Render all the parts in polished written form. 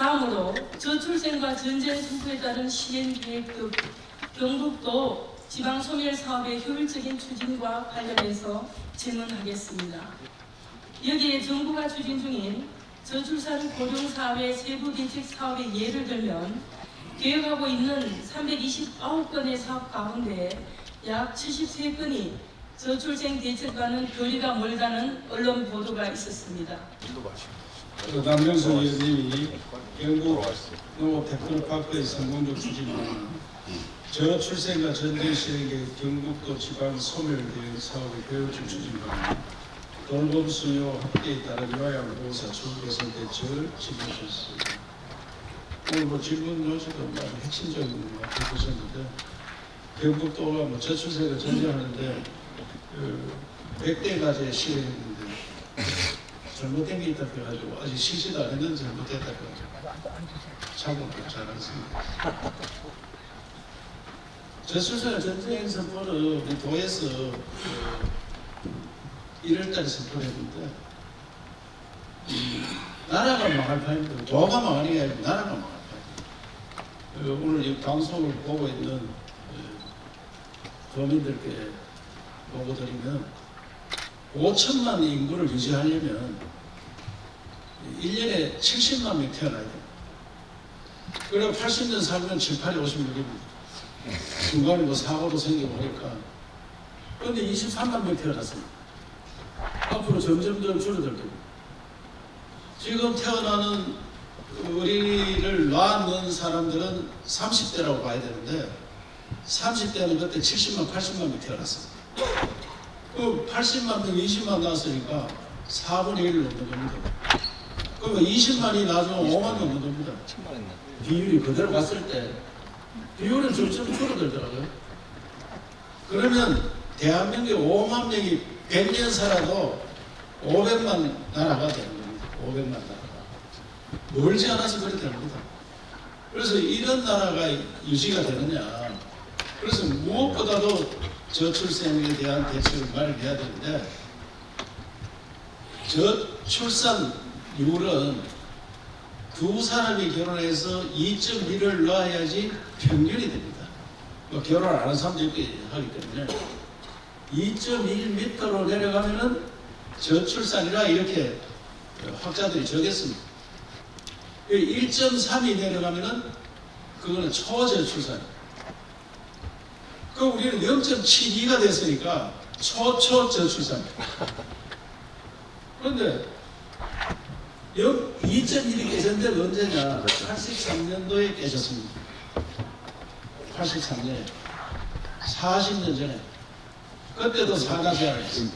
다음으로 저출생과 전쟁 선포에 따른 시행 계획 등 경북도 지방소멸 사업의 효율적인 추진과 관련해서 질문하겠습니다. 여기에 정부가 추진 중인 저출산 고령사회 세부 대책 사업의 예를 들면 계획하고 있는 329건의 사업 가운데 약 73건이 저출생 대책과는 거리가 멀다는 언론 보도가 있었습니다. 남명수 의원님이 경북 농업 테크노파크의 성공적 추진은 저출생과 전쟁 시행의 경북도 지방 소멸 대응 사업의 효율적 추진과 돌봄 수요 확대에 따른 요양보호사 주거개선 대책을 진행하셨습니다. 오늘 질문 요지도 핵심적인 것 같으셨는데 경북도가 저출생과 전쟁하는데 100대 가지에 시행했는데 잘못된 게 있다 해가지고 아직 실시도 안 했는데 잘못됐다 해가지고 참고를 잘 않습니다. 저출생과 전쟁 선포를 우리 도에서 1월달에 선포를 했는데 나라가 망할 판입니다. 도가 망하는 게 아니고 나라가 망할 판입니다. 오늘 이 방송을 보고 있는 도민들께 보고드리면 5천만 인구를 유지하려면 1년에 70만 명 태어나야 돼요. 그리고 80년 살면 7, 8이 56입니다. 중간에 뭐 사고도 생기고 하니까. 그런데 23만 명 태어났습니다. 앞으로 점점 더 줄어들 겁니다. 지금 태어나는 어린이를 낳는 사람들은 30대라고 봐야 되는데 30대는 그때 70만, 80만 명 태어났습니다. 그 80만 명, 20만 낳았으니까 4분의 1을 넘는 겁니다. 그러면 20만이 나중에 5만 넘는 겁니다. 비율이 그대로 갔을 때 비율은 점점 줄어들더라고요. 그러면 대한민국에 5만 명이 100년 살아도 500만 나라가 되는 겁니다. 500만 나라가. 멀지 않아서 그렇게 됩니다. 그래서 이런 나라가 유지가 되느냐. 그래서 무엇보다도 저출생에 대한 대책을 마련해야 되는데 저출산율은 두 사람이 결혼해서 2.1을 낳아야지 평균이 됩니다. 뭐 결혼 안 하는 사람도 있기 하기 때문에 2.1m로 내려가면은 저출산이라 이렇게 학자들이 적겠습니다. 1.3이 내려가면은 그거는 초저출산. 그 우리는 0.72가 됐으니까 초초저출산. 그런데 2.1이 깨졌는데 언제냐? 83년도에 깨졌습니다. 83년에 40년 전에 그때도 산하 제한을 했습니다.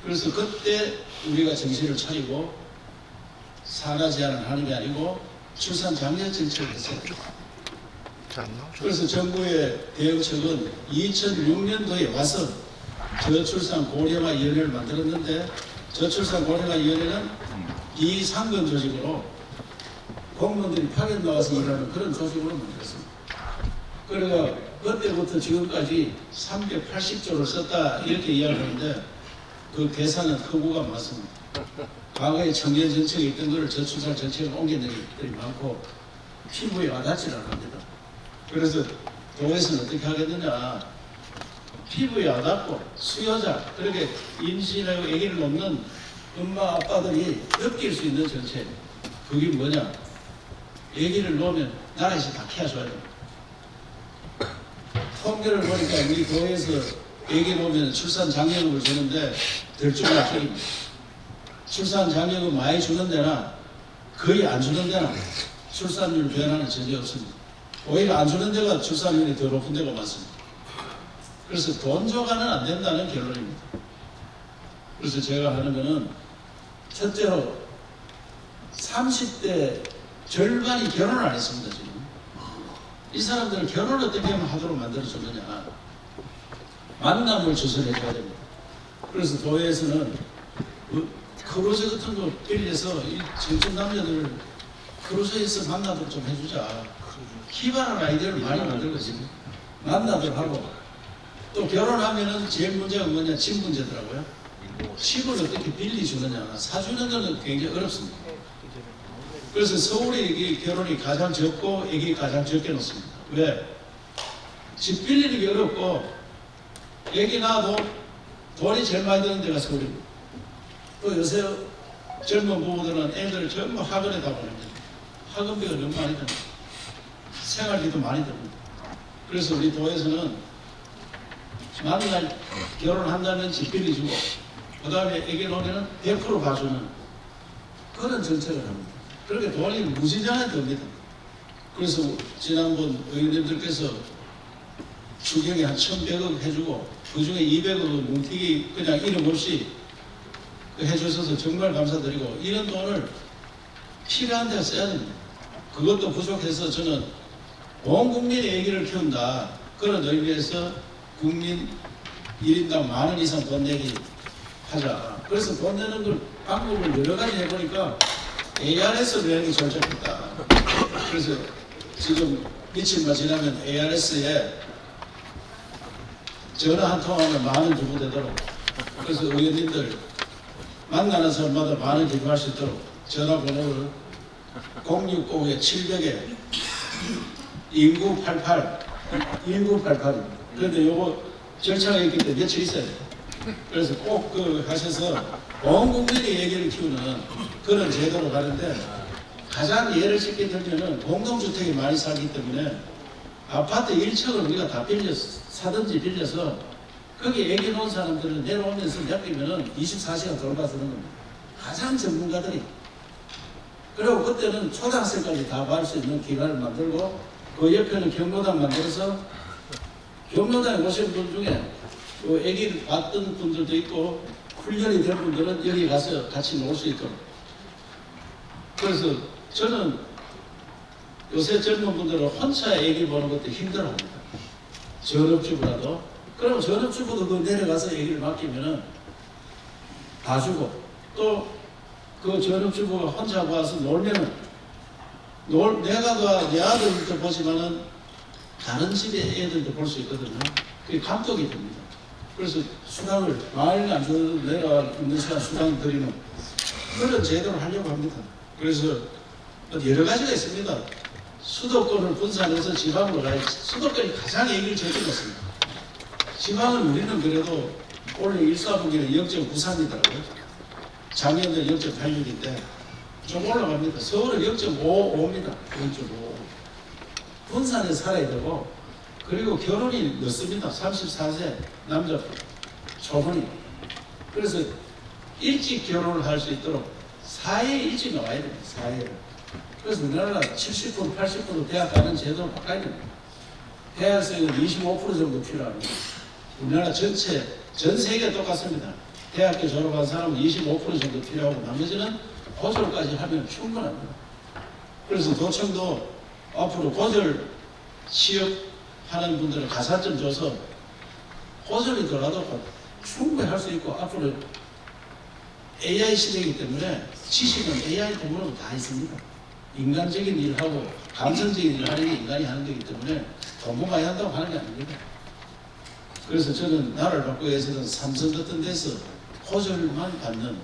그래서 그때 우리가 정신을 차리고 산하 제한을 하는 게 아니고 출산 장려 정책을 했어요. 그래서 정부의 대응책은 2006년도에 와서 저출산 고령화위원회를 만들었는데 저출산 고령화위원회는 비상근 조직으로 공무원들이 파견 나와서 일하는 그런 조직으로 만들었습니다. 그래서 그때부터 지금까지 380조를 썼다 이렇게 이야기하는데 그 계산은 허구가 많습니다. 과거에 청년 정책이 있던 것을 저출산 정책으로 옮겨낸 것들이 많고 피부에 와닿지를 않습니다. 그래서 도에서는 어떻게 하겠느냐. 피부에 와닿고 수요자, 그렇게 임신하고 아기를 놓는 엄마 아빠들이 느낄 수 있는 정책. 그게 뭐냐. 아기를 놓으면 나라에서 다 케어줘야 됩니다. 통계를 보니까 우리 도에서 아기 놓으면 출산 장려금을 주는데 들쭉날쭉입니다. 출산 장려금 많이 주는 데나 거의 안 주는 데나 출산율 변화는 전혀 없습니다. 오히려 안 주는 데가 출산율이 더 높은 데가 많습니다. 그래서 돈 줘가는 안 된다는 결론입니다. 그래서 제가 하는 거는 첫째로 30대 절반이 결혼을 안 했습니다. 지금 이 사람들은 결혼을 어떻게 하면 하도록 만들어주느냐. 만남을 주선해줘야 됩니다. 그래서 도에서는 크루즈 같은 거 빌려서 이 청춘 남녀들 크루즈에서 만나도록 좀 해주자. 기발한 아이디어를 많이 만들고 있습니다. 만나도록 하고 또 결혼하면은 제일 문제가 뭐냐. 집 문제더라고요. 집을 어떻게 빌려주느냐. 사주는 거는 굉장히 어렵습니다. 그래서 서울에 애기 결혼이 가장 적고 애기 가장 적게 놓습니다. 왜? 집 빌리는 게 어렵고 애기 낳아도 돈이 제일 많이 드는 데가 서울입니다. 또 요새 젊은 부부들은 애들 전부 학원에 다 보냅니다. 학원비가 너무 많이 듭니다. 생활비도 많이 듭니다. 그래서 우리 도에서는 만날 결혼한다면 집 빌려주고 그 다음에 애기 노래는 100% 봐주는 그런 정책을 합니다. 그렇게 돈이 무지장에 듭니다. 그래서 지난번 의원님들께서 추경에 한 1,100억 해주고 그 중에 200억은 뭉티기 그냥 이름 없이 해주셔서 정말 감사드리고 이런 돈을 필요한 데 써야 됩니다. 그것도 부족해서 저는 온 국민의 애기를 키운다. 그런 의미에서 국민 1인당 10,000원 이상 돈 내기 하자. 그래서 돈 내는 걸 방법을 여러 가지 해보니까 ARS 내는 게 제일 좋겠다. 그래서 지금 며칠만 지나면 ARS에 전화 한 통하면 10,000원 주고 되도록 그래서 의원님들 만나는 사람마다 10,000원 기부할 수 있도록 전화번호를 060-700에 1988입니다. 그런데 요거 절차가 있기 때문에 며칠 있어야 돼요. 그래서 꼭 하셔서 온 국민의 얘기를 키우는 그런 제도로 가는데 가장 예를 쉽게 들면은 공동주택이 많이 살기 때문에 아파트 1층을 우리가 다 사든지 빌려서 거기 애기 놓은 사람들은 내려오면서 엮이면은 24시간 돌아가서는 겁니다. 가장 전문가들이. 그리고 그때는 초등학생까지 다 받을 수 있는 기관을 만들고 그 옆에는 경로당 만들어서 경로당에 오신 분 중에 애기를 봤던 분들도 있고 훈련이 된 분들은 여기 가서 같이 놀 수 있도록. 그래서 저는 요새 젊은 분들은 혼자 애기 보는 것도 힘들어합니다. 전업주부라도. 그럼 전업주부도 그 내려가서 애기를 맡기면은 봐주고 또 그 전업주부가 혼자 와서 놀면은 내가 내 아들도 보지만은 다른 집의 애들도 볼 수 있거든요. 그게 감독이 됩니다. 그래서 수당을 많이 안 줘도 내가 있는 시간 수당 드리는 그런 제도를 하려고 합니다. 그래서 여러 가지가 있습니다. 수도권을 분산해서 지방으로 가야지. 수도권이 가장 얘기를 제일 넣습니다. 지방은 우리는 그래도 올해 1사분기는 0.93이더라고요. 작년에 0.86인데 좀 올라갑니다. 서울은 0.55입니다. 0.55. 분산해서 살아야 되고 그리고 결혼이 늦습니다. 34세 남자 초혼이. 그래서 일찍 결혼을 할 수 있도록 사회에 일찍 나와야 됩니다. 사회에. 그래서 우리나라 70% 80% 대학 가는 제도를 바꿔야 됩니다. 대학생은 25% 정도 필요합니다. 우리나라 전체 전 세계 똑같습니다. 대학교 졸업한 사람은 25% 정도 필요하고 나머지는 고졸까지 하면 충분합니다. 그래서 도청도 앞으로 고졸 취업하는 분들은 가산점 줘서 고졸이 더라도 충분히 할 수 있고 앞으로 AI 시대이기 때문에 지식은 AI 도구로 다 있습니다. 인간적인 일하고 감성적인 일을 하는 게 인간이 하는 거기 때문에 전문가야 한다고 하는 게 아닙니다. 그래서 저는 나라를 바꾸기 위해서는 삼성 같은 데서 고졸만 받는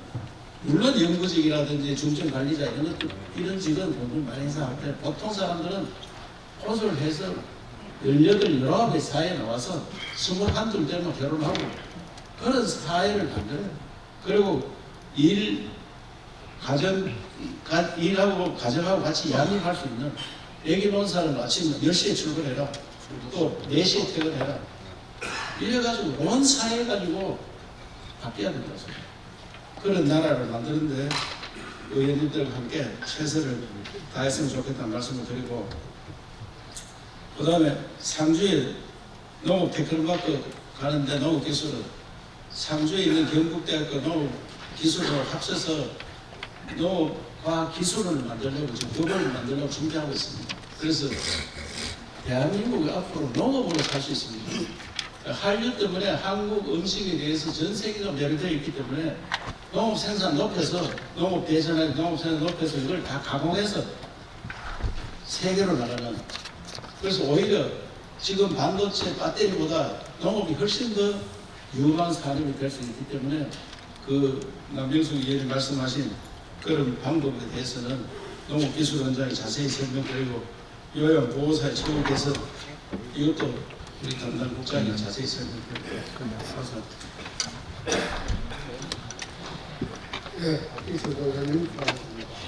물론 연구직이라든지 중증관리자 이런 직은 돈을 많이 해서하는데 보통 사람들은 고졸해서 18, 19의 사회에 나와서 21, 되면 결혼하고 그런 사회를 만들어요. 그리고 일하고 가정하고 같이 양립할 수 있는 애기 놓은 사람은 아침 10시에 출근해라. 또 4시에 퇴근해라. 이래가지고 온 사회 가지고 바뀌어야 된다. 그런 나라를 만드는데 의원님들과 함께 최선을 다했으면 좋겠다는 말씀을 드리고 그 다음에 상주에 농업 테크노파크 가는데 농업기술은 상주에 있는 경북대학교 농업기술을 합쳐서 농업과학기술을 만들려고 지금 법을 만들려고 준비하고 있습니다. 그래서 대한민국이 앞으로 농업으로 갈 수 있습니다. 한류 때문에 한국 음식에 대해서 전 세계가 매료되어 있기 때문에 농업 생산 높여서 농업 대전에 농업 생산 높여서 이걸 다 가공해서 세계로 나가는 그래서 오히려 지금 반도체 배터리보다 농업이 훨씬 더 유망한 산업이 될 수 있기 때문에 그 남병숙 의원님 말씀하신 그런 방법에 대해서는 농업기술원장이 자세히 설명드리고 요양보호사의 처우 개선 이것도 우리 담당 국장이 자세히 설명드리고 감사합니다. 네, 이수도 의원님 고맙습니다.